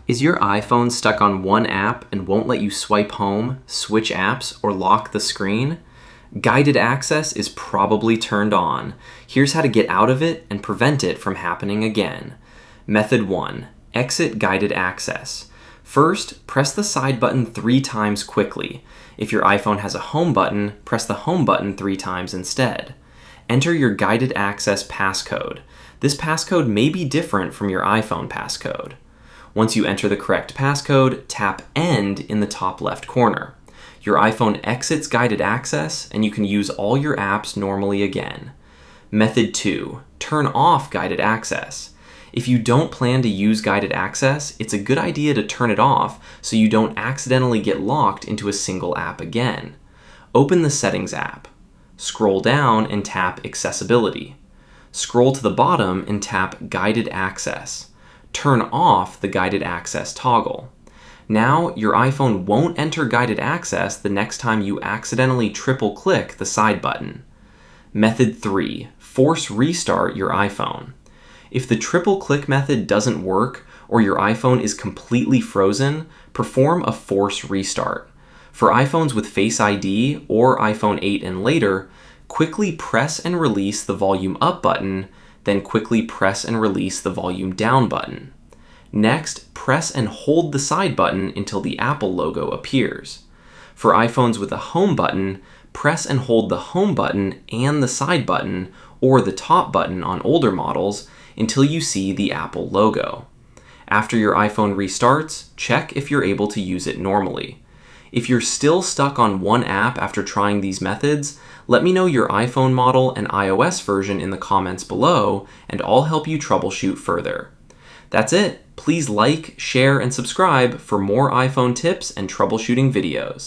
Is your iPhone stuck on one app and won't let you swipe home, switch apps, or lock the screen? Guided access is probably turned on. Here's how to get out of it and prevent it from happening again. Method 1. Exit guided access. First, press the side button 3 times quickly. If your iPhone has a home button, press the home button 3 times instead. Enter your guided access passcode. This passcode may be different from your iPhone passcode. Once you enter the correct passcode, tap End in the top left corner. Your iPhone exits guided access, and you can use all your apps normally again. Method 2. Turn off guided access. If you don't plan to use guided access, it's a good idea to turn it off so you don't accidentally get locked into a single app again. Open the Settings app. Scroll down and tap Accessibility. Scroll to the bottom and tap Guided Access. Turn off the guided access toggle. Now, your iPhone won't enter guided access the next time you accidentally triple-click the side button. Method 3. Force restart your iPhone. If the triple-click method doesn't work or your iPhone is completely frozen, perform a force restart. For iPhones with Face ID or iPhone 8 and later, quickly press and release the volume up button, then quickly press and release the volume down button. Next, press and hold the side button until the Apple logo appears. For iPhones with a home button, press and hold the home button and the side button, or the top button on older models, until you see the Apple logo. After your iPhone restarts, check if you're able to use it normally. If you're still stuck on one app after trying these methods, let me know your iPhone model and iOS version in the comments below, and I'll help you troubleshoot further. That's it. Please like, share, and subscribe for more iPhone tips and troubleshooting videos.